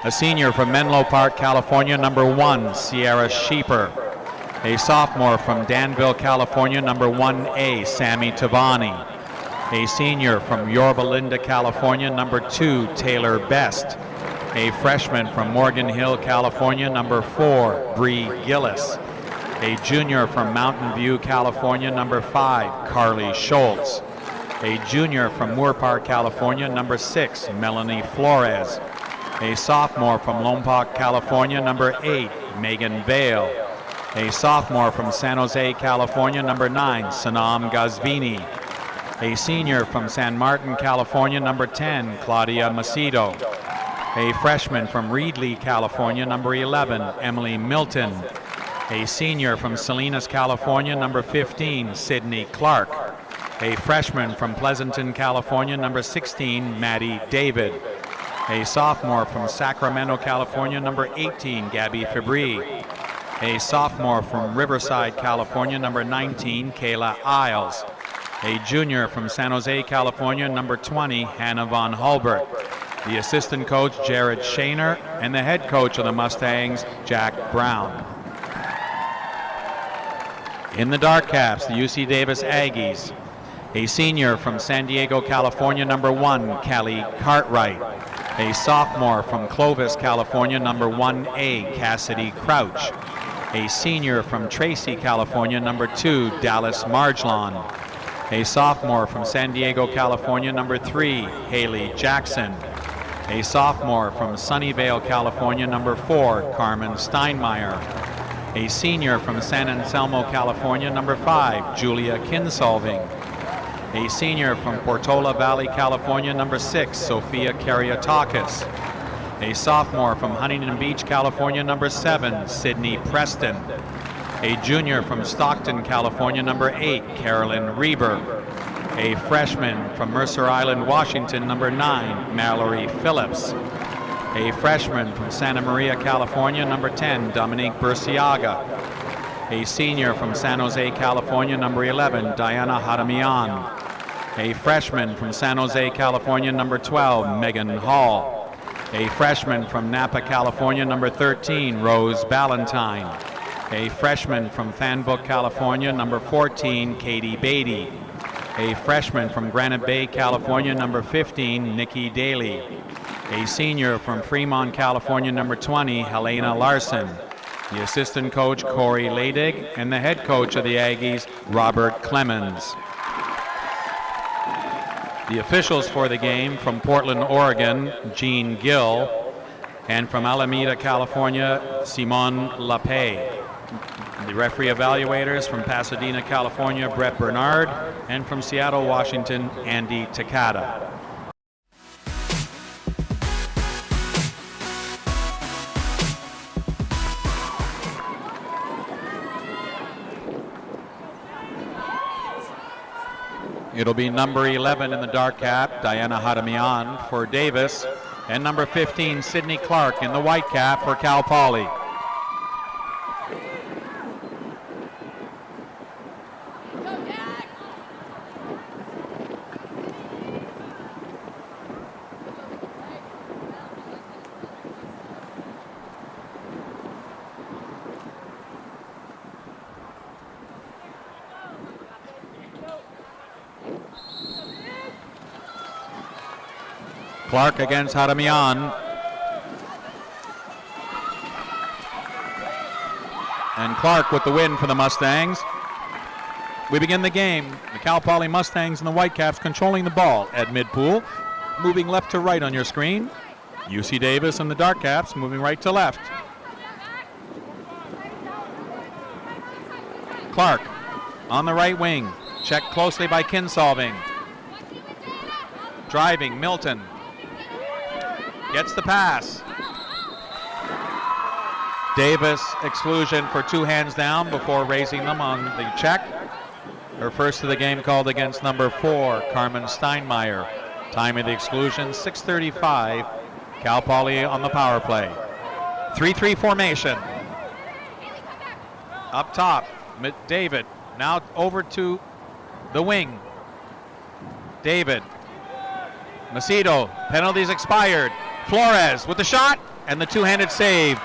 A senior from Menlo Park, California, number 1, Sierra Sheeper. A sophomore from Danville, California, number 1A, Sammy Tavani. A senior from Yorba Linda, California, number 2, Taylor Best. A freshman from Morgan Hill, California, number 4, Bree Gillis. A junior from Mountain View, California, number 5, Carly Schultz. A junior from Moore Park, California, number 6, Melanie Flores. A sophomore from Lompoc, California, number 8, Megan Vale. A sophomore from San Jose, California, number 9, Sanam Gazvini. A senior from San Martin, California, number 10, Claudia Macedo. A freshman from Reedley, California, number 11, Emily Milton. A senior from Salinas, California, number 15, Sydney Clark. A freshman from Pleasanton, California, number 16, Maddie David. A sophomore from Sacramento, California, number 18, Gabby Fabry. A sophomore from Riverside, California, number 19, Kayla Isles. A junior from San Jose, California, number 20, Hannah Von Hulbert. The assistant coach, Jared Shaner, and the head coach of the Mustangs, Jack Brown. In the dark caps, the UC Davis Aggies. A senior from San Diego, California, number 1, Callie Cartwright. A sophomore from Clovis, California, number 1A, Cassidy Crouch. A senior from Tracy, California, number 2, Dallas Margelon. A sophomore from San Diego, California, number 3, Haley Jackson. A sophomore from Sunnyvale, California, number 4, Carmen Steinmeier. A senior from San Anselmo, California, number 5, Julia Kinsolving. A senior from Portola Valley, California, number 6, Sophia Karyatakis. A sophomore from Huntington Beach, California, number 7, Sydney Preston. A junior from Stockton, California, number 8, Carolyn Reber. A freshman from Mercer Island, Washington, number 9, Mallory Phillips. A freshman from Santa Maria, California, number 10, Dominique Burciaga. A senior from San Jose, California, number 11, Diana Hadamian. A freshman from San Jose, California, number 12, Megan Hall. A freshman from Napa, California, number 13, Rose Ballantyne. A freshman from Fanbrook, California, number 14, Katie Beatty. A freshman from Granite Bay, California, number 15, Nikki Daly. A senior from Fremont, California, number 20, Helena Larson. The assistant coach, Corey Leidig, and the head coach of the Aggies, Robert Clemens. The officials for the game from Portland, Oregon, Gene Gill, and from Alameda, California, Simon Lapay. The referee evaluators from Pasadena, California, Brett Bernard, and from Seattle, Washington, Andy Takata. It'll be number 11 in the dark cap, Diana Hadamian for Davis, and number 15, Sydney Clark in the white cap for Cal Poly. Clark against Hadamian. And Clark with the win for the Mustangs. We begin the game. The Cal Poly Mustangs and the Whitecaps controlling the ball at midpool. Moving left to right on your screen. UC Davis and the Dark Caps moving right to left. Clark on the right wing. Checked closely by Kinsolving. Driving, Milton. Gets the pass. Davis exclusion for 2 hands down before raising them on the check. Her first of the game called against number 4, Carmen Steinmeier. Time of the exclusion, 6:35. Cal Poly on the power play. 3-3 formation. Up top, David. Now over to the wing. David. Macedo, penalties expired. Flores with the shot. and the two-handed save.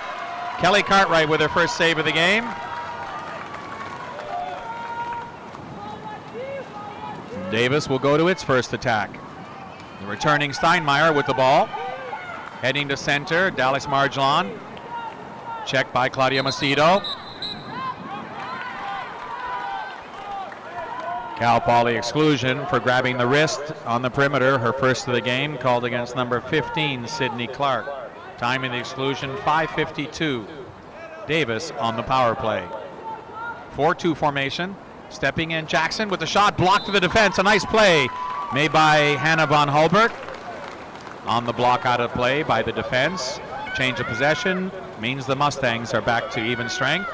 Kelly Cartwright with her first save of the game. Davis will go to its first attack. The returning Steinmeier with the ball. Heading to center, Dallas Marjolon. Checked by Claudia Macedo. Cal Poly exclusion for grabbing the wrist on the perimeter, her first of the game, called against number 15, Sydney Clark. Time in the exclusion, 5:52. Davis on the power play. 4-2 formation. Stepping in Jackson with the shot blocked to the defense. A nice play made by Hannah Von Hulbert. On the block out of play by the defense. Change of possession means the Mustangs are back to even strength.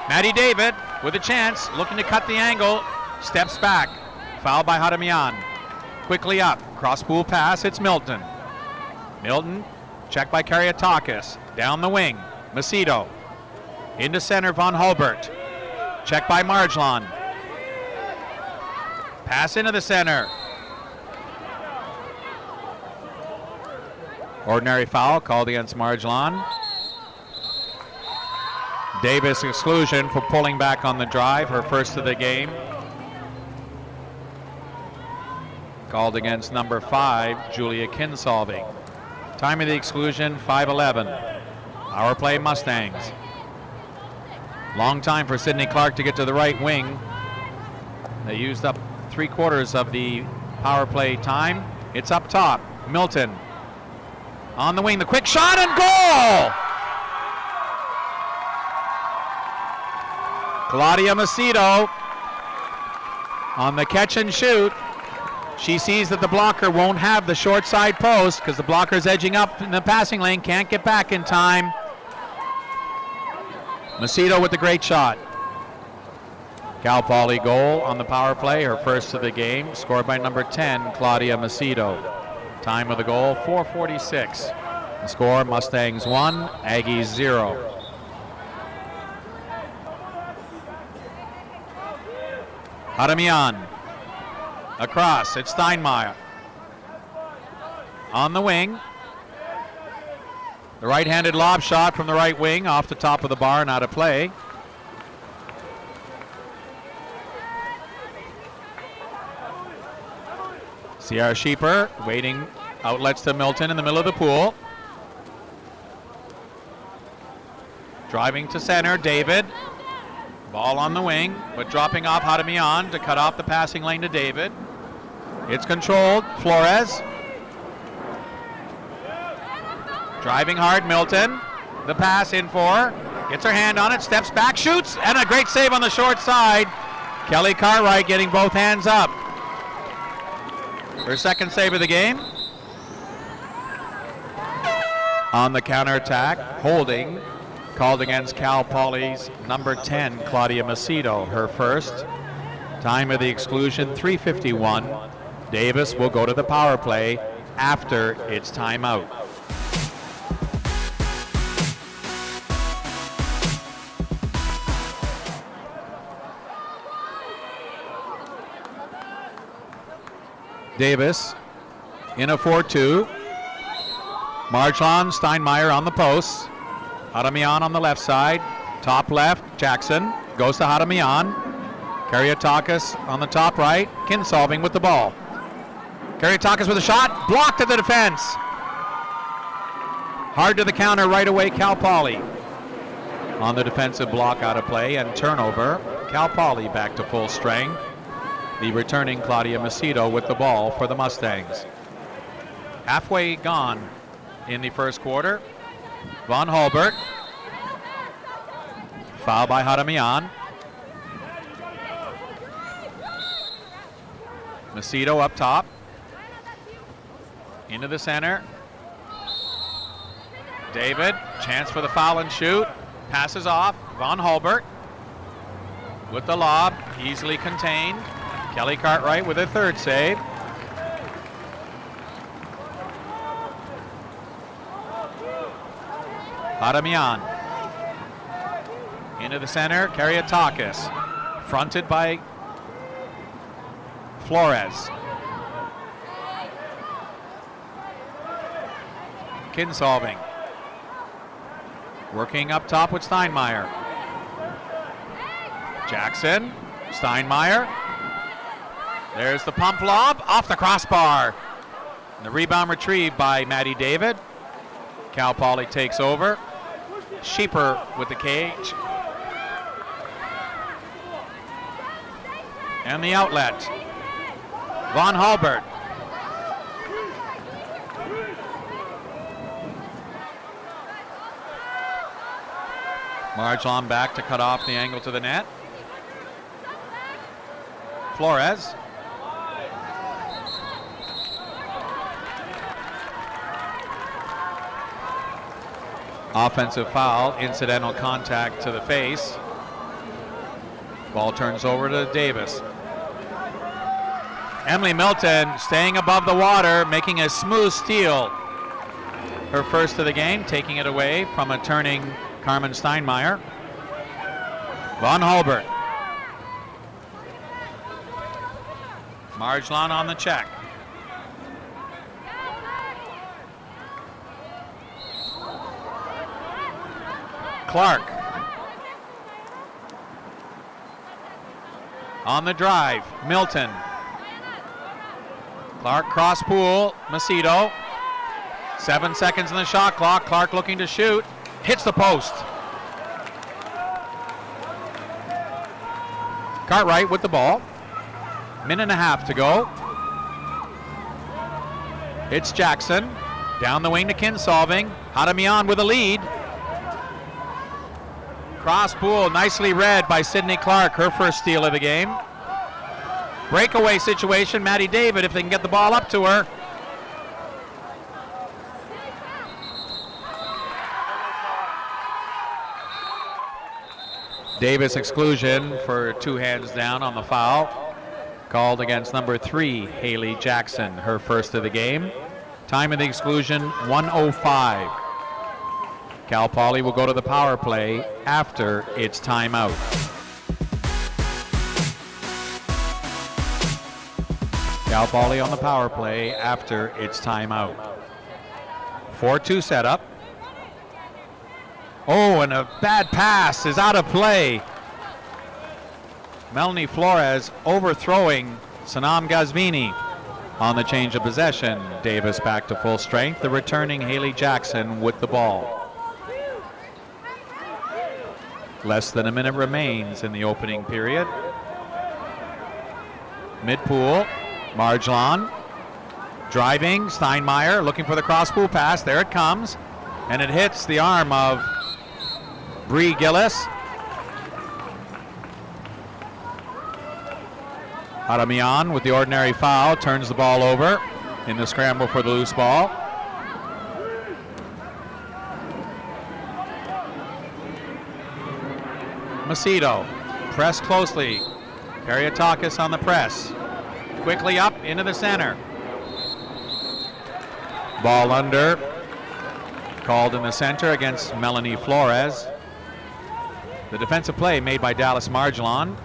Maddie David with a chance, looking to cut the angle, steps back. Foul by Hadamian. Quickly up, cross-pool pass, it's Milton. Milton, checked by Karyatakis. Down the wing, Macedo. Into center, Von Hulbert. Checked by Marjolon. Pass into the center. Ordinary foul called against Marjolon. Davis exclusion for pulling back on the drive, her first of the game. Called against number 5, Julia Kinsolving. Time of the exclusion, 5:11. Power play Mustangs. Long time for Sydney Clark to get to the right wing. They used up 3/4 of the power play time. It's up top, Milton. On the wing, the quick shot and goal! Claudia Macedo on the catch and shoot. She sees that the blocker won't have the short side post because the blocker's edging up in the passing lane, can't get back in time. Macedo with the great shot. Cal Poly goal on the power play, her first of the game, scored by number 10, Claudia Macedo. Time of the goal, 4:46. The score, Mustangs 1, Aggies 0. Hadamian. Across, it's Steinmeier. On the wing. The right-handed lob shot from the right wing off the top of the bar and out of play. Sierra Sheeper waiting, outlets to Milton in the middle of the pool. Driving to center, David. Ball on the wing, but dropping off Hadamian to cut off the passing lane to David. It's controlled, Flores. Driving hard, Milton. The pass in for, gets her hand on it, steps back, shoots, and a great save on the short side. Kelly Cartwright getting both hands up. Her second save of the game. On the counterattack, holding, called against Cal Poly's number 10, Claudia Macedo, her first. Time of the exclusion, 3:51. Davis will go to the power play after its timeout. Davis in a 4-2. Marjolon, Steinmeier on the posts. Hadamian on the left side. Top left, Jackson goes to Hadamian. Karyatakis on the top right. Kinsolving with the ball. Karyatakis with a shot. Blocked at the defense. Hard to the counter right away, Cal Poly. On the defensive block out of play and turnover. Cal Poly back to full strength. The returning Claudia Macedo with the ball for the Mustangs. Halfway gone in the first quarter. Von Hulbert. Foul by Hadamian. Macedo up top. Into the center. David, chance for the foul and shoot. Passes off. Von Hulbert with the lob, easily contained. Kelly Cartwright with a third save. Hadamian. Into the center, Karyatakis. Fronted by Flores. Kinsolving. Working up top with Steinmeier. Jackson, Steinmeier. There's the pump lob off the crossbar. And the rebound retrieved by Maddie David. Cal Poly takes over. Sheeper with the cage. And the outlet. Von Halbert. Marjolon back to cut off the angle to the net. Flores. Offensive foul, incidental contact to the face. Ball turns over to Davis. Emily Milton staying above the water, making a smooth steal. Her first of the game, taking it away from a turning Carmen Steinmeier. Von Halbert. Marjolon on the check. Clark. On the drive, Milton. Clark cross pool, Macedo. 7 seconds in the shot clock. Clark looking to shoot. Hits the post. Cartwright with the ball. Minute and a half to go. It's Jackson. Down the wing to Kinsolving. Hadamian with a lead. Cross pool, nicely read by Sydney Clark, her first steal of the game. Breakaway situation, Maddie David, if they can get the ball up to her. Davis exclusion for 2 hands down on the foul. Called against number 3, Haley Jackson, her first of the game. Time of the exclusion, 1:05. Cal Poly will go to the power play after its timeout. Cal Poly on the power play after its timeout. 4-2 setup. Oh, and a bad pass is out of play. Melanie Flores overthrowing Sanam Gazvini on the change of possession. Davis back to full strength. The returning Haley Jackson with the ball. Less than a minute remains in the opening period. Mid-pool, Marjolon driving, Steinmeier looking for the cross-pool pass. There it comes, and it hits the arm of Bree Gillis. Hadamian with the ordinary foul turns the ball over in the scramble for the loose ball. Macedo, press closely. Karyatakis on the press. Quickly up into the center. Ball under. Called in the center against Melanie Flores. The defensive play made by Dallas Marjolon.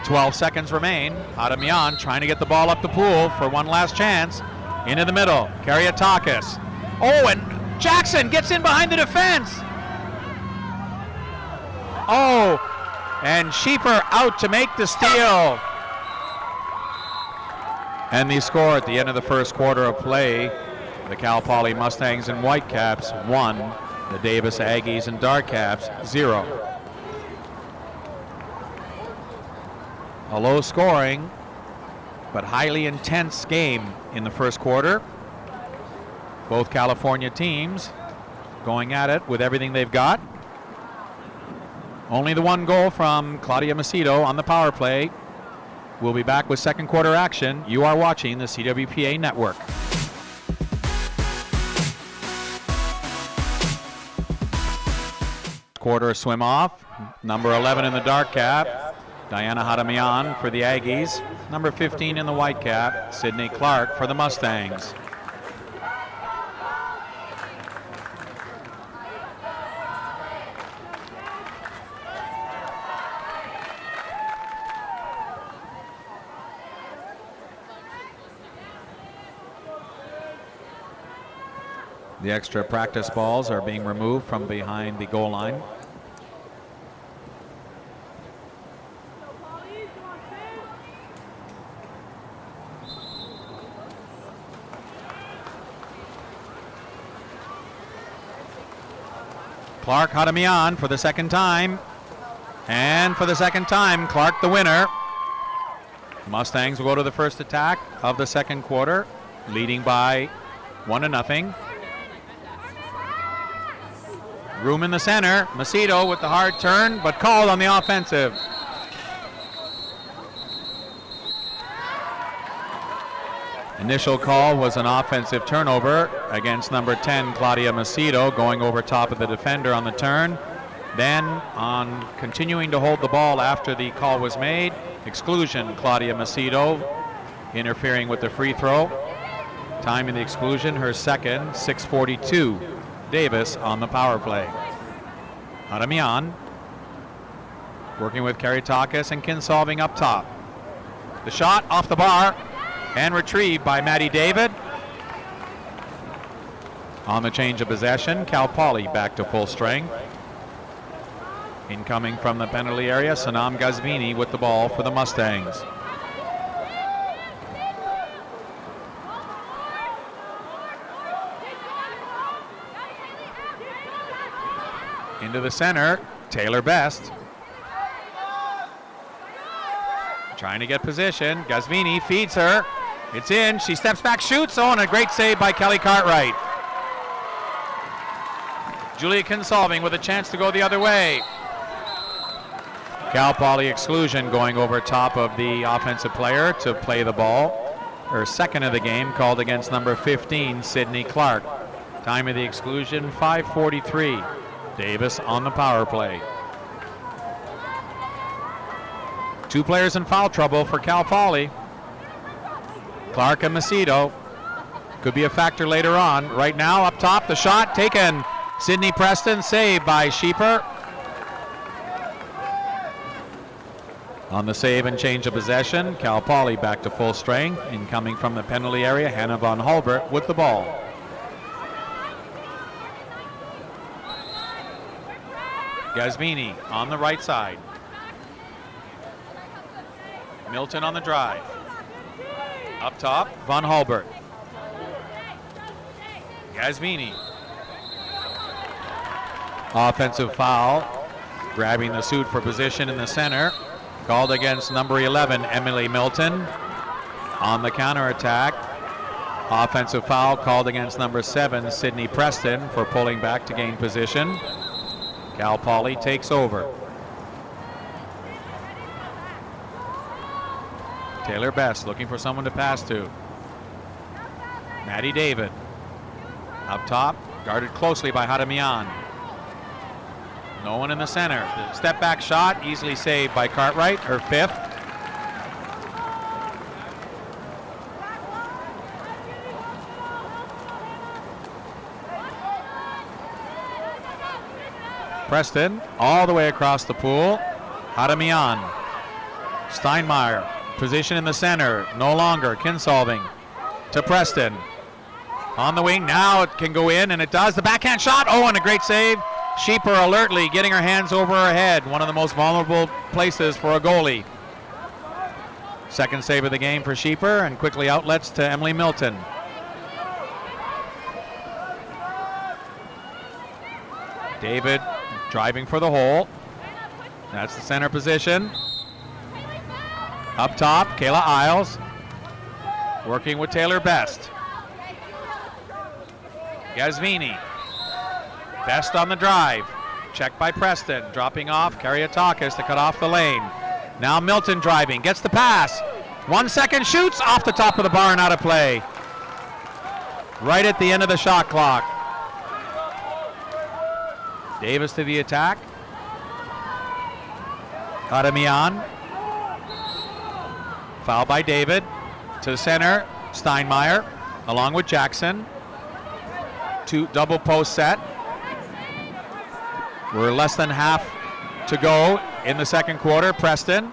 12 seconds remain. Hadamian trying to get the ball up the pool for one last chance. Into the middle. Karyatakis. Oh, and Jackson gets in behind the defense. Oh, and Sheeper out to make the steal. And the score at the end of the first quarter of play, the Cal Poly Mustangs and Whitecaps 1, the Davis Aggies and Darkcaps 0. A low scoring but highly intense game in the first quarter. Both California teams going at it with everything they've got. Only the one goal from Claudia Macedo on the power play. We'll be back with second quarter action. You are watching the CWPA Network. Quarter swim off. Number 11 in the dark cap, Diana Hadamian for the Aggies. Number 15 in the white cap, Sydney Clark for the Mustangs. The extra practice balls are being removed from behind the goal line. Clark Hadamian for the second time. And for the second time, Clark the winner. Mustangs will go to the first attack of the second quarter, leading by 1-0. Room in the center. Macedo with the hard turn, but called on the offensive. Initial call was an offensive turnover against number 10, Claudia Macedo, going over top of the defender on the turn. Then, on continuing to hold the ball after the call was made, exclusion, Claudia Macedo interfering with the free throw. Time in the exclusion, her second, 6:42. Davis on the power play. Hadamian working with Karitakis and Kinsolving up top. The shot off the bar and retrieved by Maddie David. On the change of possession, Cal Poly back to full strength. Incoming from the penalty area, Sanam Gazvini with the ball for the Mustangs. Into the center, Taylor Best. Trying to get position. Gazvini feeds her. It's in. She steps back, shoots. Oh, and a great save by Kelly Cartwright. Julia Kinsolving with a chance to go the other way. Cal Poly exclusion going over top of the offensive player to play the ball. Her second of the game called against number 15, Sydney Clark. Time of the exclusion, 5:43. Davis on the power play. Two players in foul trouble for Cal Poly. Clark and Macedo. Could be a factor later on. Right now, up top, the shot taken. Sydney Preston, saved by Sheeper. On the save and change of possession, Cal Poly back to full strength. Incoming from the penalty area, Hannah Von Hulbert with the ball. Gazvini on the right side. Milton on the drive. Up top, Von Hulbert. Gazvini. Offensive foul. Grabbing the suit for position in the center. Called against number 11, Emily Milton. On the counterattack. Offensive foul called against number 7, Sydney Preston, for pulling back to gain position. Cal Poly takes over. Taylor Best looking for someone to pass to. Maddie David. Up top, guarded closely by Hadamian. No one in the center. The step back shot, easily saved by Cartwright, her fifth. Preston all the way across the pool. Hadamian. Steinmeier. Position in the center. No longer. Kinsolving to Preston. On the wing. Now it can go in, and it does. The backhand shot. Oh, and a great save. Sheeper alertly getting her hands over her head. One of the most vulnerable places for a goalie. Second save of the game for Sheeper, and quickly outlets to Emily Milton. David driving for the hole. That's the center position. Up top, Kayla Isles working with Taylor Best. Gazvini. Best on the drive. Checked by Preston. Dropping off, Kariatakis to cut off the lane. Now Milton driving, gets the pass. 1 second, shoots off the top of the bar and out of play. Right at the end of the shot clock. Davis to the attack. Hadamian. Foul by David. To the center, Steinmeier, along with Jackson. Two double post set. We're less than half to go in the second quarter. Preston.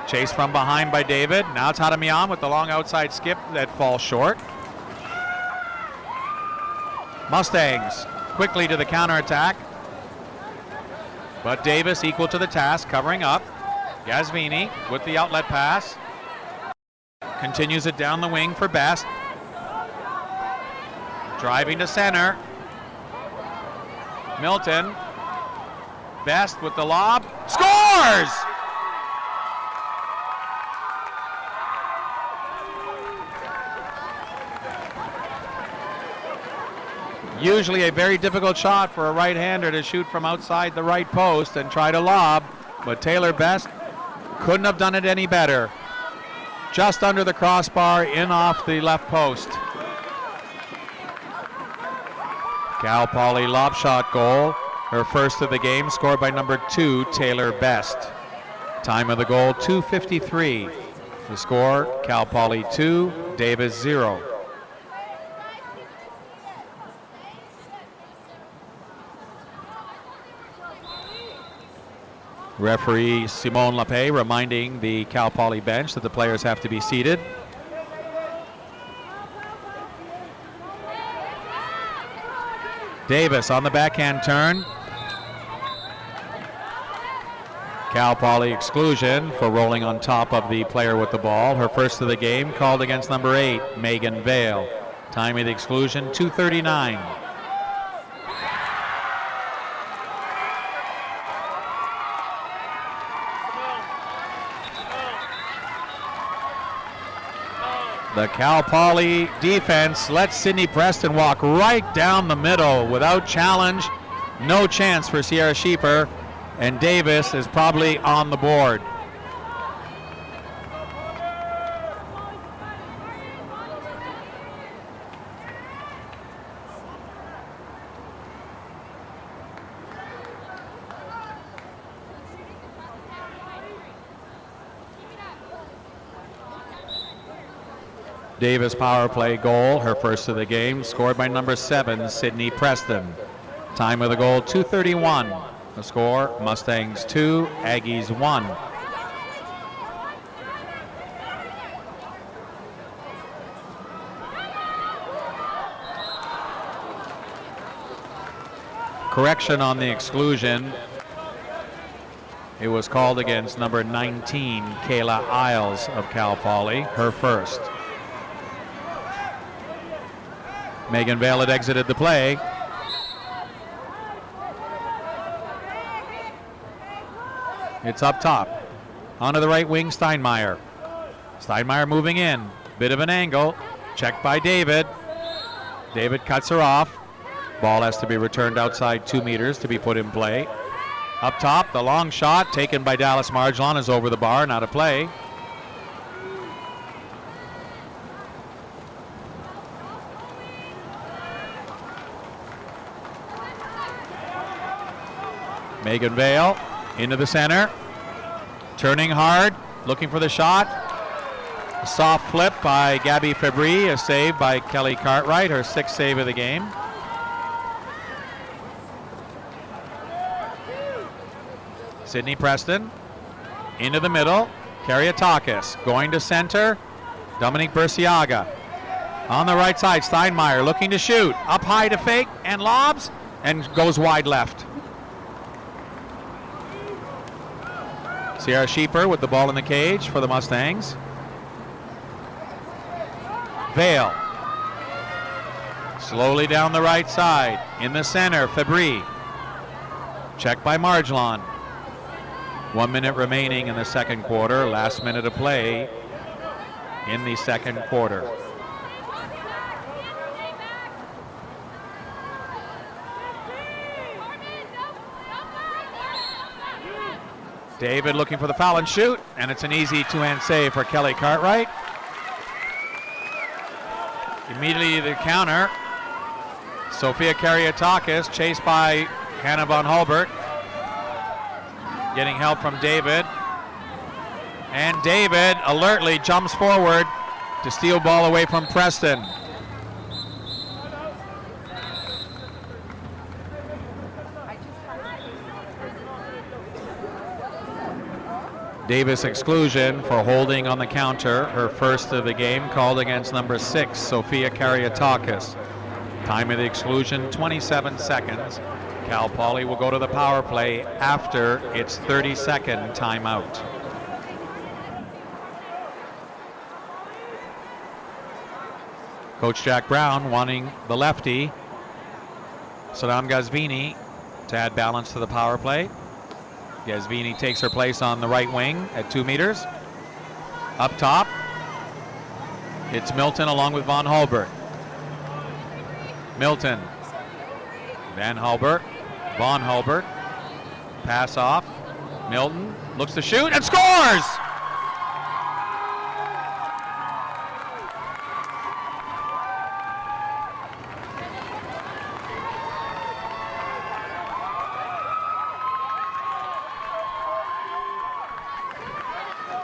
Chased from behind by David. Now it's Hadamian with the long outside skip that falls short. Mustangs quickly to the counterattack. But Davis equal to the task, covering up. Gasvini with the outlet pass. Continues it down the wing for Best. Driving to center. Milton. Best with the lob. Scores! Usually a very difficult shot for a right-hander to shoot from outside the right post and try to lob, but Taylor Best couldn't have done it any better. Just under the crossbar, in off the left post. Cal Poly lob shot goal, her first of the game, scored by number 2, Taylor Best. Time of the goal, 2:53. The score, Cal Poly 2, Davis 0. Referee Simone Lapay reminding the Cal Poly bench that the players have to be seated. Davis on the backhand turn. Cal Poly exclusion for rolling on top of the player with the ball. Her first of the game, called against number 8, Megan Vale. Time of the exclusion, 2:39. The Cal Poly defense lets Sydney Preston walk right down the middle without challenge. No chance for Sierra Sheeper, and Davis is probably on the board. Davis power play goal, her first of the game, scored by number 7, Sydney Preston. Time of the goal, 2:31. The score, Mustangs 2, Aggies 1. Correction on the exclusion. It was called against number 19, Kayla Isles of Cal Poly, her first. Megan Vale had exited the play. It's up top. Onto the right wing, Steinmeier. Steinmeier moving in. Bit of an angle. Checked by David. David cuts her off. Ball has to be returned outside 2 meters to be put in play. Up top, the long shot taken by Dallas Marjolon is over the bar and out of play. Megan Vale into the center, turning hard, looking for the shot. A soft flip by Gabby Fabry, a save by Kelly Cartwright, her 6th save of the game. Sydney Preston into the middle, Kariatakis going to center, Dominique Burciaga. On the right side, Steinmeier looking to shoot, up high to fake and lobs and goes wide left. Sierra Sheeper with the ball in the cage for the Mustangs. Vale. Slowly down the right side. In the center, Fabry. Checked by Marjolon. 1 minute remaining in the second quarter. Last minute of play in the second quarter. David looking for the foul and shoot, and it's an easy two-hand save for Kelly Cartwright. Immediately the counter. Sophia Kariatakis chased by Hannah Von Hulbert. Getting help from David. And David alertly jumps forward to steal ball away from Preston. Davis exclusion for holding on the counter, her first of the game, called against number 6, Sophia Kariatakis. Time of the exclusion, 27 seconds. Cal Poly will go to the power play after its 30-second timeout. Coach Jack Brown wanting the lefty, Saddam Gazvini, to add balance to the power play. Gazvini takes her place on the right wing at 2 meters. Up top, it's Milton along with Von Hulbert. Milton, Van Hulbert, Von Hulbert, pass off. Milton looks to shoot and scores!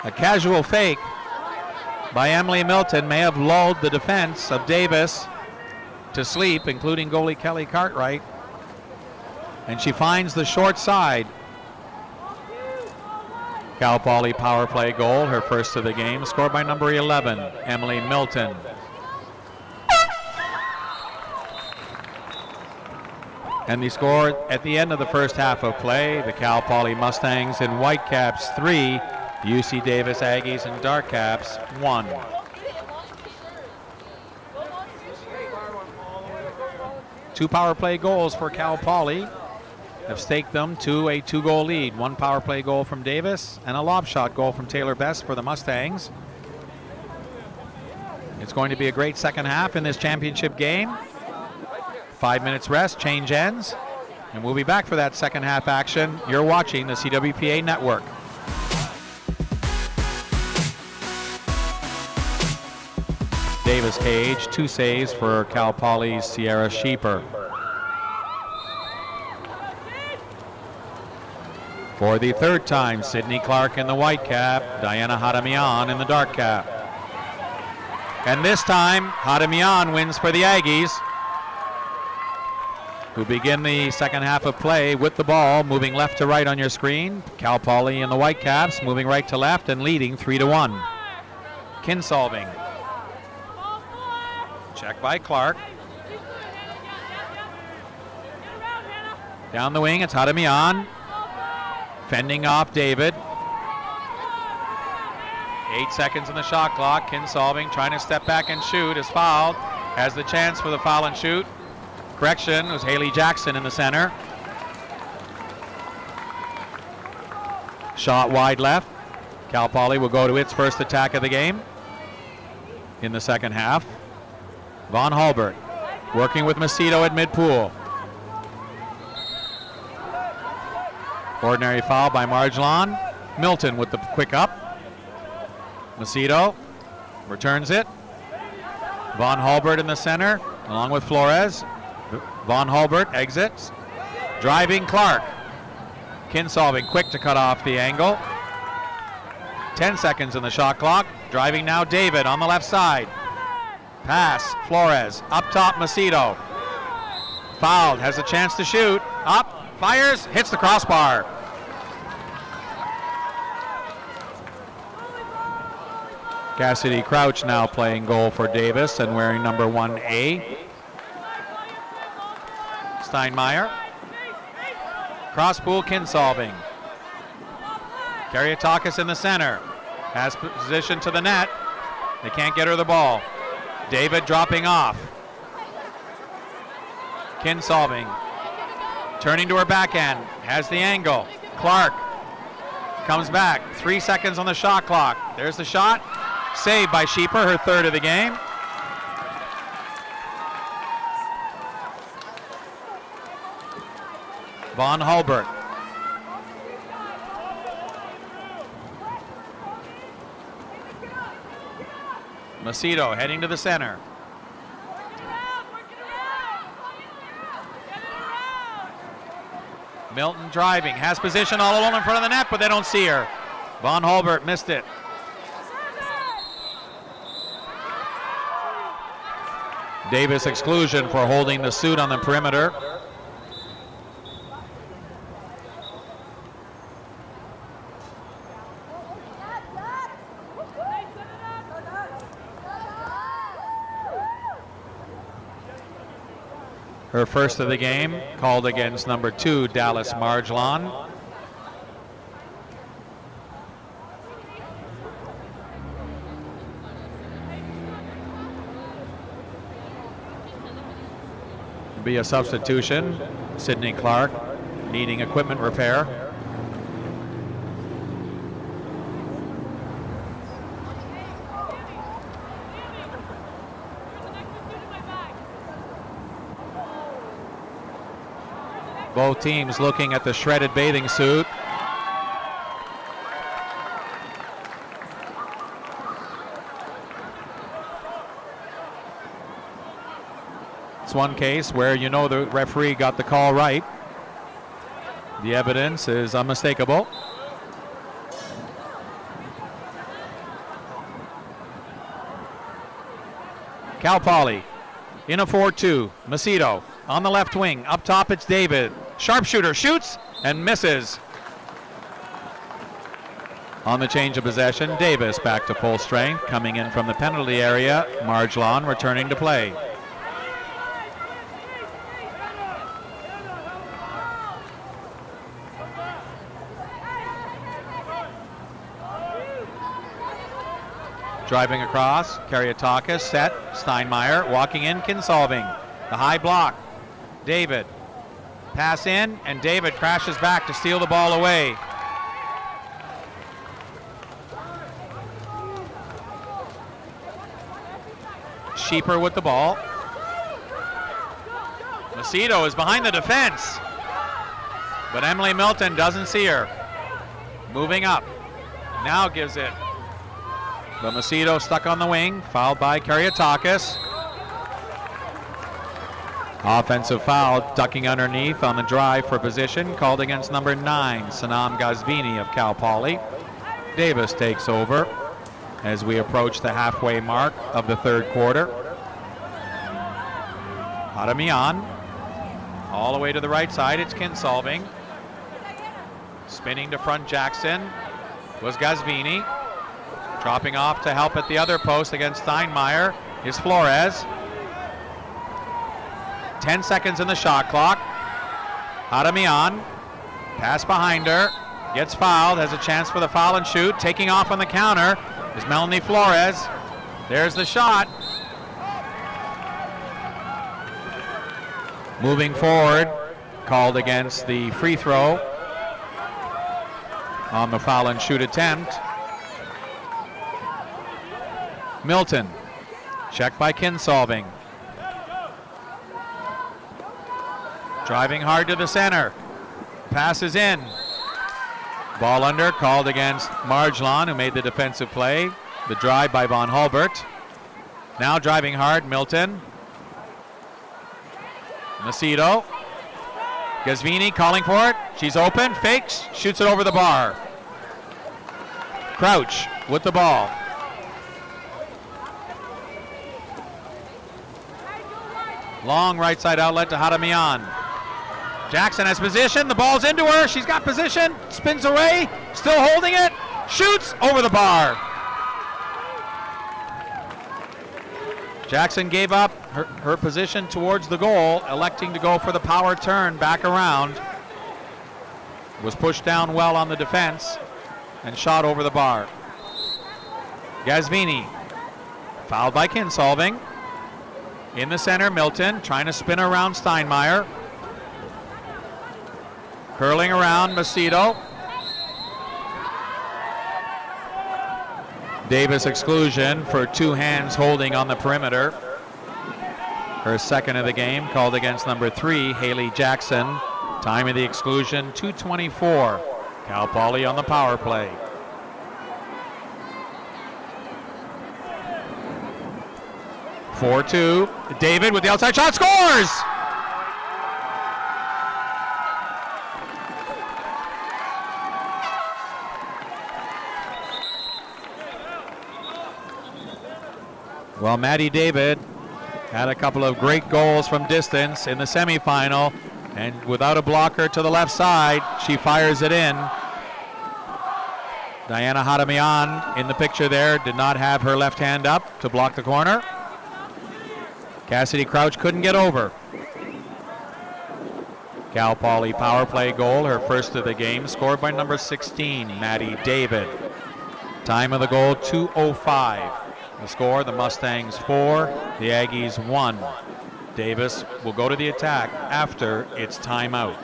A casual fake by Emily Milton may have lulled the defense of Davis to sleep, including goalie Kelly Cartwright. And she finds the short side. Cal Poly power play goal, her first of the game, scored by number 11, Emily Milton. And the score at the end of the first half of play, the Cal Poly Mustangs and Whitecaps 3, the UC Davis Aggies and Darkcaps 1. Two power play goals for Cal Poly have staked them to a 2-goal lead. One power play goal from Davis and a lob shot goal from Taylor Best for the Mustangs. It's going to be a great second half in this championship game. 5 minutes rest, change ends, and we'll be back for that second half action. You're watching the CWPA Network. Davis cage, 2 saves for Cal Poly's Sierra Sheeper. For the third time, Sydney Clark in the white cap, Diana Hadamian in the dark cap. And this time, Hadamian wins for the Aggies, who begin the second half of play with the ball, moving left to right on your screen. Cal Poly in the white caps, moving right to left and leading 3-1. Kinsolving. Check by Clark. Down the wing, it's Hadamian. Fending off David. 8 seconds in the shot clock. Kinsolving trying to step back and shoot, is fouled. Has the chance for the foul and shoot. Correction, it was Haley Jackson in the center. Shot wide left. Cal Poly will go to its first attack of the game in the second half. Von Hulbert working with Macedo at midpool. Ordinary foul by Marjolon. Milton with the quick up. Macedo returns it. Von Hulbert in the center along with Flores. Von Hulbert exits. Driving Clark. Kinsolving quick to cut off the angle. 10 seconds in the shot clock. Driving now David on the left side. Pass, Flores, up top Macedo. Fouled, has a chance to shoot. Up, fires, hits the crossbar. Cassidy Crouch now playing goal for Davis and wearing number 1A. Steinmeier. Crosspool, Kinsolving. Karyatakis in the center. Has position to the net. They can't get her the ball. David dropping off. Kinsolving. Turning to her backhand. Has the angle. Clark comes back. 3 seconds on the shot clock. There's the shot. Saved by Sheeper, her third of the game. Von Hulbert. Macedo heading to the center. Milton driving, has position all alone in front of the net, but they don't see her. Von Hulbert missed it. Davis exclusion for holding the suit on the perimeter. Her first of the game, called against number 2, Dallas Marjolon. Be a substitution. Sydney Clark needing equipment repair. Both teams looking at the shredded bathing suit. It's one case where you know the referee got the call right. The evidence is unmistakable. Cal Poly in a 4-2. Macedo on the left wing. Up top it's David. Sharpshooter shoots and misses. On the change of possession, Davis back to full strength. Coming in from the penalty area, Marjolon returning to play. Driving across, Karyatakis set, Steinmeier walking in, Kinsolving. The high block, David. Pass in, and David crashes back to steal the ball away. Sheeper with the ball. Macedo is behind the defense, but Emily Milton doesn't see her. Moving up, now gives it. But Macedo stuck on the wing, fouled by Karyatakis. Offensive foul, ducking underneath on the drive for position, called against number 9, Sanam Gazvini of Cal Poly. Davis takes over as we approach the halfway mark of the third quarter. Hadamian, all the way to the right side, it's Kinsolving. Spinning to front Jackson was Gazvini. Dropping off to help at the other post against Steinmeier is Flores. 10 seconds in the shot clock. Hadamian, pass behind her, gets fouled, has a chance for the foul and shoot. Taking off on the counter is Melanie Flores. There's the shot. Moving forward, called against the free throw on the foul and shoot attempt. Milton, checked by Kinsolving. Driving hard to the center. Passes in. Ball under, called against Marjolon, who made the defensive play. The drive by Von Hulbert. Now driving hard, Milton. Macedo. Gazvini calling for it. She's open, fakes, shoots it over the bar. Crouch with the ball. Long right side outlet to Hadamian. Jackson has position, the ball's into her, she's got position, spins away, still holding it, shoots over the bar. Jackson gave up her position towards the goal, electing to go for the power turn back around. Was pushed down well on the defense and shot over the bar. Gazvini, fouled by Kinsolving. In the center, Milton trying to spin around Steinmeier. Curling around, Macedo. Davis exclusion for 2 hands holding on the perimeter. Her second of the game, called against number 3, Haley Jackson. Time of the exclusion, 2:24. Cal Poly on the power play. (4-2). David with the outside shot, scores! Well, Maddie David had a couple of great goals from distance in the semifinal, and without a blocker to the left side, she fires it in. Diana Hadamian in the picture there did not have her left hand up to block the corner. Cassidy Crouch couldn't get over. Cal Poly power play goal, her first of the game, scored by number 16, Maddie David. Time of the goal, 2:05. The score, the Mustangs 4, the Aggies 1. Davis will go to the attack after its timeout.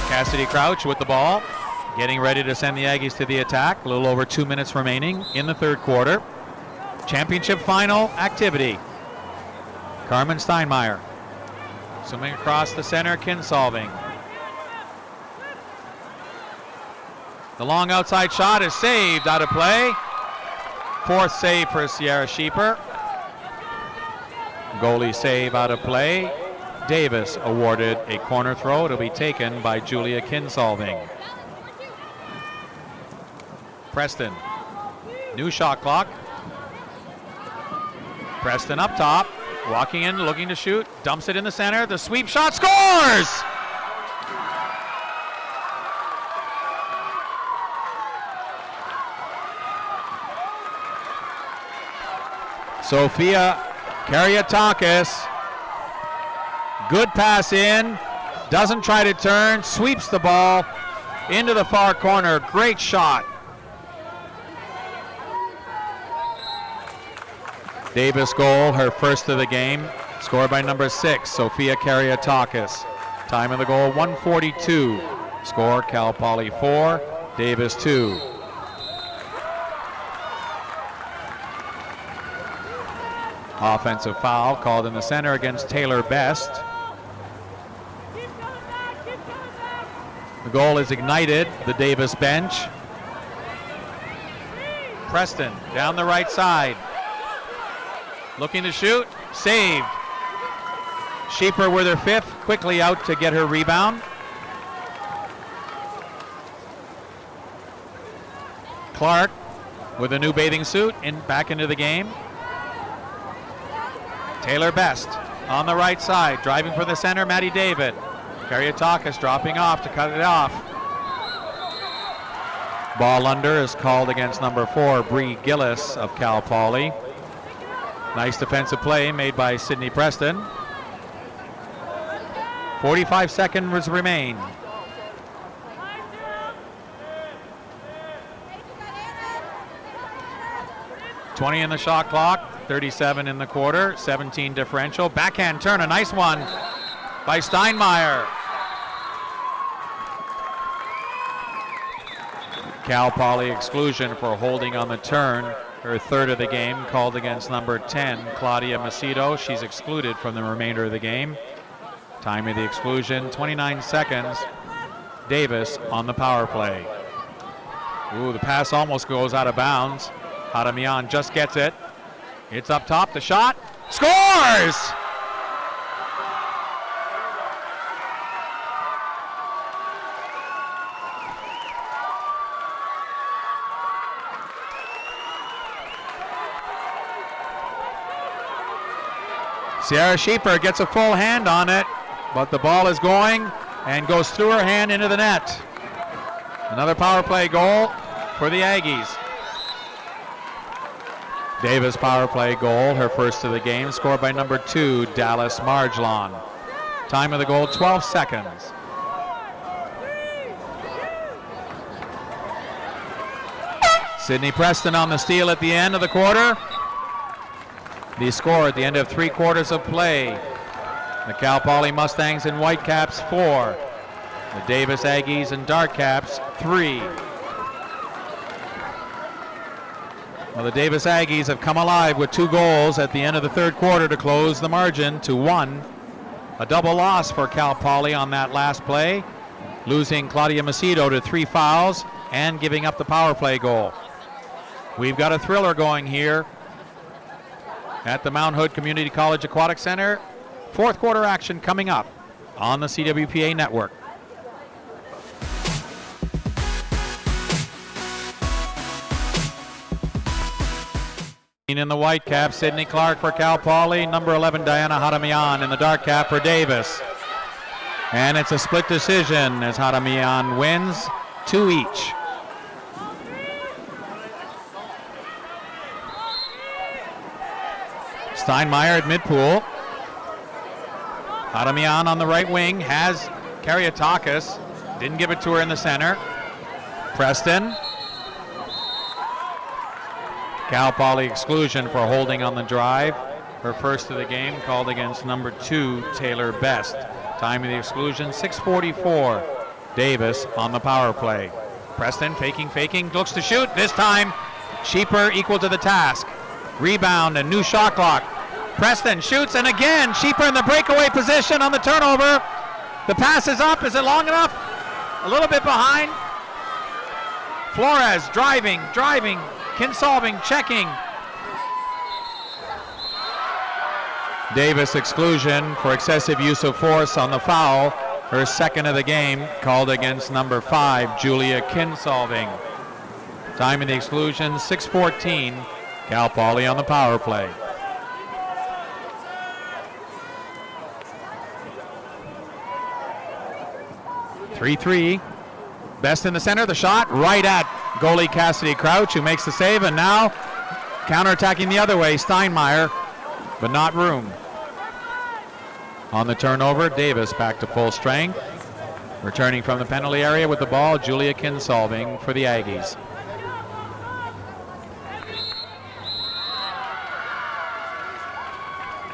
Cassidy Crouch with the ball, getting ready to send the Aggies to the attack. A little over 2 minutes remaining in the third quarter. Championship final activity. Carmen Steinmeier swimming across the center, Kinsolving. The long outside shot is saved, out of play. Fourth save for Sierra Sheeper. Goalie save out of play. Davis awarded a corner throw. It'll be taken by Julia Kinsolving. Preston, new shot clock. Preston up top, walking in, looking to shoot, dumps it in the center, the sweep shot, scores! Sophia Karyatakis, good pass in, doesn't try to turn, sweeps the ball into the far corner, great shot. Davis goal, her first of the game, scored by number 6, Sophia Karyatakis. Time of the goal, 1:42. Score, Cal Poly 4, Davis 2. Offensive foul called in the center against Taylor Best. The goal is ignited, the Davis bench. Preston down the right side. Looking to shoot, saved. Sheeper with her 5th, quickly out to get her rebound. Clark with a new bathing suit back into the game. Taylor Best on the right side, driving for the center, Maddie David. Karyatakis dropping off to cut it off. Ball under is called against number 4, Bree Gillis of Cal Poly. Nice defensive play made by Sydney Preston. 45 seconds remain. $20 in the shot clock, 37 in the quarter, 17 differential. Backhand turn, a nice one by Steinmeier. Cal Poly exclusion for holding on the turn. Her third of the game, called against number 10, Claudia Macedo. She's excluded from the remainder of the game. Time of the exclusion, 29 seconds. Davis on the power play. Ooh, the pass almost goes out of bounds. Hadamian just gets it. It's up top, the shot, scores! Sierra Sheeper gets a full hand on it, but the ball is going and goes through her hand into the net. Another power play goal for the Aggies. Davis power play goal, her first of the game, scored by number 2, Dallas Margelon. Time of the goal, 12 seconds. Sydney Preston on the steal at the end of the quarter. The score at the end of 3 quarters of play. The Cal Poly Mustangs in white caps 4. The Davis Aggies in dark caps 3. Well, the Davis Aggies have come alive with 2 goals at the end of the third quarter to close the margin to 1. A double loss for Cal Poly on that last play, losing Claudia Macedo to 3 fouls and giving up the power play goal. We've got a thriller going here at the Mount Hood Community College Aquatic Center. Fourth quarter action coming up on the CWPA network. In the white cap, Sydney Clark for Cal Poly, number 11 Diana Hadamian in the dark cap for Davis. And it's a split decision as Hadamian wins 2 each. Steinmeier at midpool. Adamian on the right wing has Karyatakis. Didn't give it to her in the center. Preston. Cal Poly exclusion for holding on the drive. Her first of the game, called against number 2, Taylor Best. Time of the exclusion, 6:44. Davis on the power play. Preston faking, looks to shoot. This time, Sheeper equal to the task. Rebound and new shot clock. Preston shoots, and again, Sheeper in the breakaway position on the turnover. The pass is up. Is it long enough? A little bit behind. Flores driving, Kinsolving, checking. Davis exclusion for excessive use of force on the foul. Her second of the game, called against number 5, Julia Kinsolving. Time of the exclusion, 6:14. Cal Poly on the power play. (3-3). Best in the center, the shot right at goalie Cassidy Crouch, who makes the save, and now counterattacking the other way, Steinmeier, but not room. On the turnover, Davis back to full strength. Returning from the penalty area with the ball, Julia Kinsolving for the Aggies.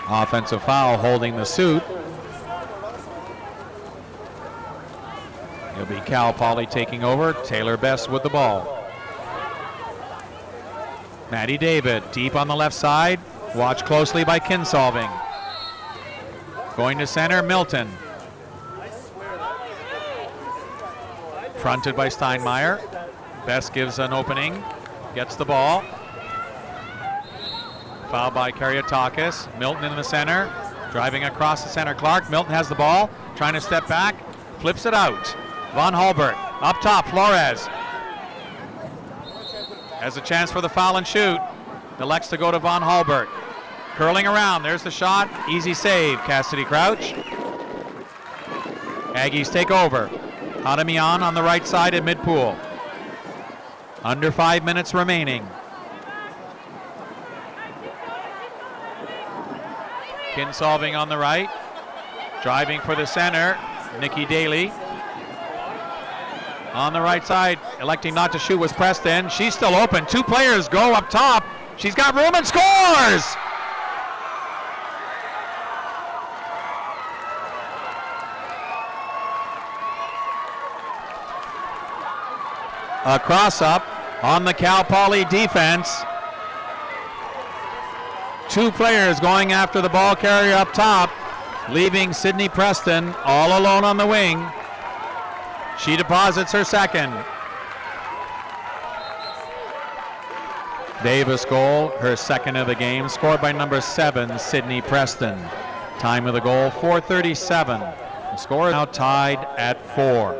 Offensive foul holding the suit. It'll be Cal Poly taking over. Taylor Best with the ball. Maddie David deep on the left side. Watched closely by Kinsolving. Going to center, Milton. Fronted by Steinmeier. Best gives an opening. Gets the ball. Foul by Karyatakis. Milton in the center. Driving across the center, Clark. Milton has the ball. Trying to step back. Flips it out. Von Hulbert up top, Flores has a chance for the foul and shoot. Elects to go to Von Hulbert. Curling around, there's the shot. Easy save, Cassidy Crouch. Aggies take over. Adamian on the right side at midpool. Under 5 minutes remaining. Kinsolving on the right. Driving for the center, Nikki Daly. On the right side, electing not to shoot was Preston. She's still open. 2 players go up top. She's got room and scores! A cross-up on the Cal Poly defense. 2 players going after the ball carrier up top, leaving Sydney Preston all alone on the wing. She deposits her second. Davis goal, her second of the game, scored by number 7, Sydney Preston. Time of the goal, 4:37. The score is now tied at 4.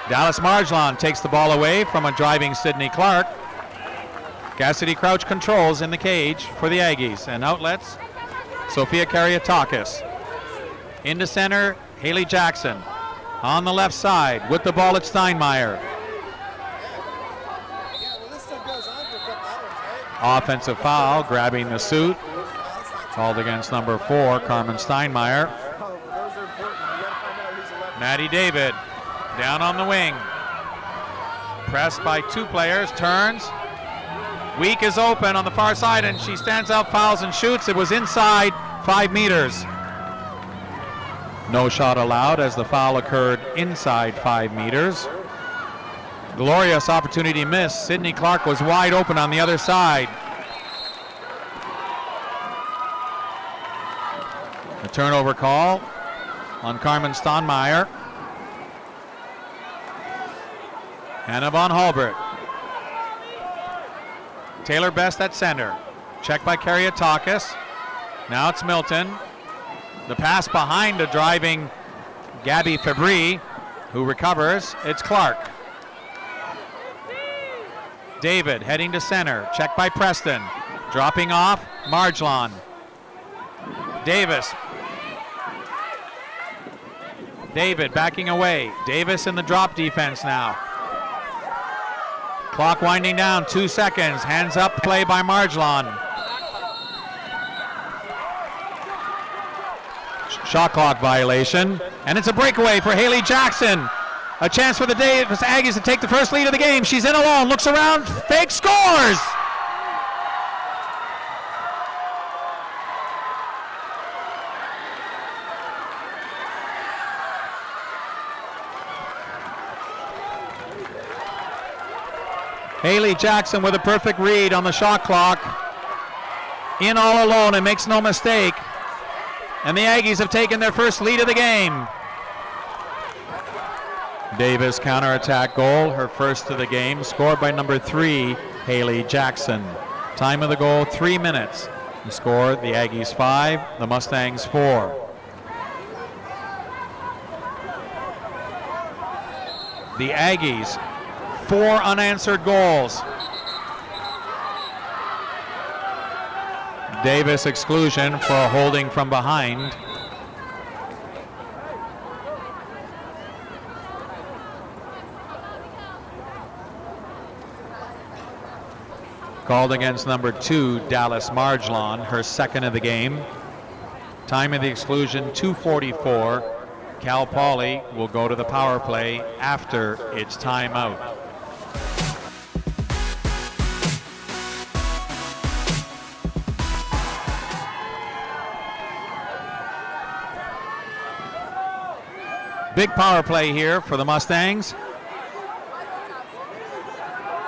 Dallas Marjolon takes the ball away from a driving Sydney Clark. Cassidy Crouch controls in the cage for the Aggies, and outlets Sophia Karyatakis. Into center, Haley Jackson. On the left side with the ball at Steinmeier. Offensive foul, grabbing the suit. Called against number 4, Carmen Steinmeier. Maddie David down on the wing. Pressed by 2 players, turns. Week is open on the far side, and she stands out, fouls and shoots. It was inside 5 meters. No shot allowed as the foul occurred inside 5 meters. Glorious opportunity missed. Sydney Clark was wide open on the other side. A turnover call on Carmen Steinmeier. Hannah Von Hulbert. Taylor Best at center. Checked by Karyatakis. Now it's Milton. The pass behind a driving Gabby Fabry, who recovers. It's Clark. David heading to center. Checked by Preston. Dropping off, Marjolon. Davis. David backing away. Davis in the drop defense now. Clock winding down, 2 seconds. Hands up play by Marjolon. Shot clock violation, and it's a breakaway for Haley Jackson. A chance for the Davis Aggies to take the first lead of the game. She's in alone, looks around, fake, scores! Haley Jackson with a perfect read on the shot clock. In all alone and makes no mistake. And the Aggies have taken their first lead of the game. Davis counterattack goal, her first of the game, scored by number 3, Haley Jackson. Time of the goal, 3 minutes. The score, the Aggies 5, the Mustangs 4. The Aggies, 4 unanswered goals. Davis exclusion for holding from behind. Called against number 2, Dallas Marjolon, her second of the game. Time of the exclusion, 2:44. Cal Poly will go to the power play after its timeout. Big power play here for the Mustangs.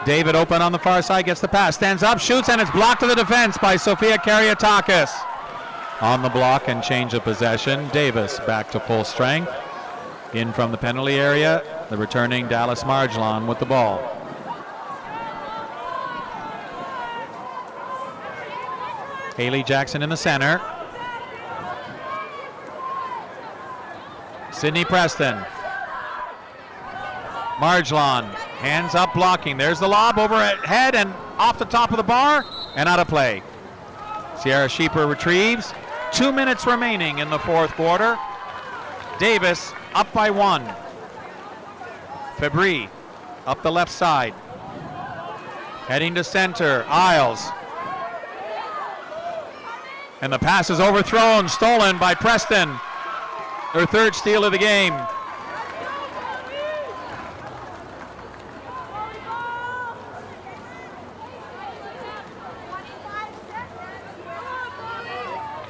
David open on the far side, gets the pass, stands up, shoots, and it's blocked to the defense by Sofia Karyatakis. On the block and change of possession, Davis back to full strength. In from the penalty area, the returning Dallas Marjolon with the ball. Haley Jackson in the center. Sydney Preston. Marjolon, hands up blocking. There's the lob overhead and off the top of the bar and out of play. Sierra Sheeper retrieves. 2 minutes remaining in the fourth quarter. Davis up by 1. Fabry up the left side. Heading to center, Isles. And the pass is overthrown, stolen by Preston. Their third steal of the game.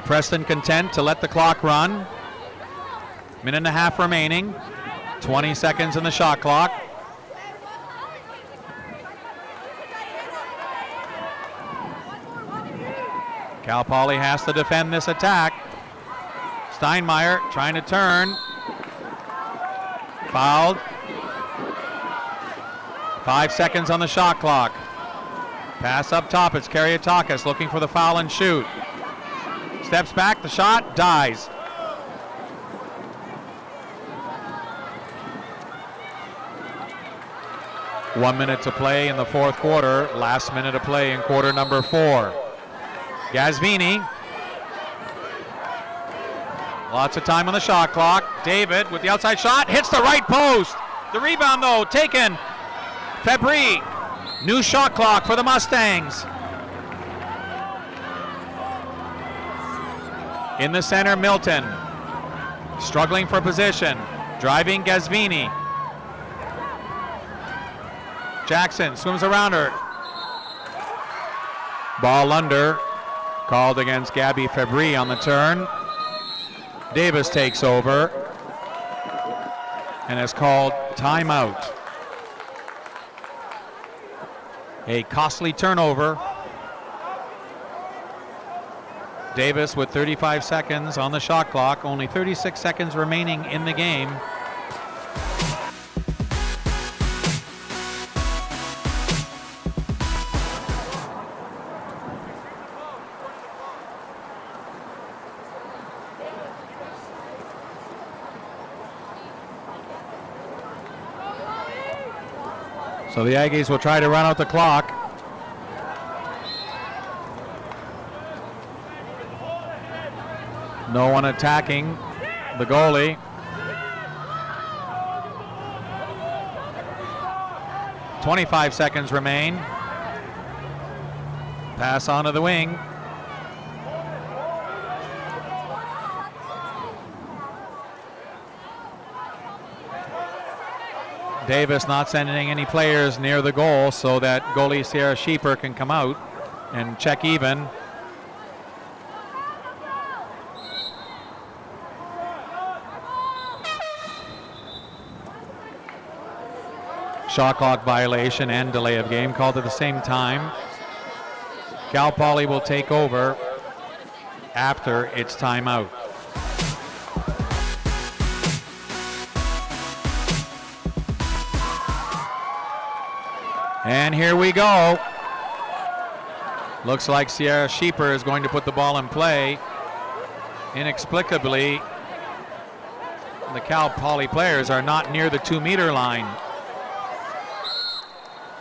Preston content to let the clock run. Minute and a half remaining. 20 seconds in the shot clock. Cal Poly has to defend this attack. Steinmeier trying to turn. Fouled. 5 seconds on the shot clock. Pass up top, it's Karyatakis looking for the foul and shoot. Steps back, the shot dies. One minute to play in the fourth quarter. Last minute of play in quarter number 4. Gasvini. Lots of time on the shot clock. David with the outside shot, hits the right post. The rebound though, taken. Fabry. New shot clock for the Mustangs. In the center, Milton. Struggling for position. Driving Gasvini. Jackson swims around her. Ball under. Called against Gabby Fabry on the turn. Davis takes over and has called timeout. A costly turnover. Davis with 35 seconds on the shot clock, only 36 seconds remaining in the game. So the Aggies will try to run out the clock. No one attacking the goalie. 25 seconds remain. Pass onto the wing. Davis not sending any players near the goal so that goalie Sierra Sheeper can come out and check even. Shot clock violation and delay of game called at the same time. Cal Poly will take over after its timeout. And here we go. Looks like Sierra Sheeper is going to put the ball in play. Inexplicably, the Cal Poly players are not near the 2-meter line.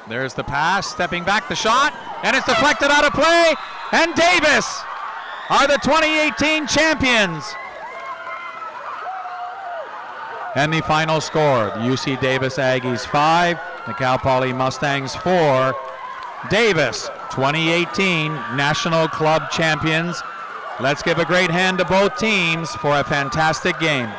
There's the pass, stepping back the shot, and it's deflected out of play, and Davis are the 2018 champions. And the final score, the UC Davis Aggies 5, the Cal Poly Mustangs 4. Davis, 2018 National Club champions. Let's give a great hand to both teams for a fantastic game.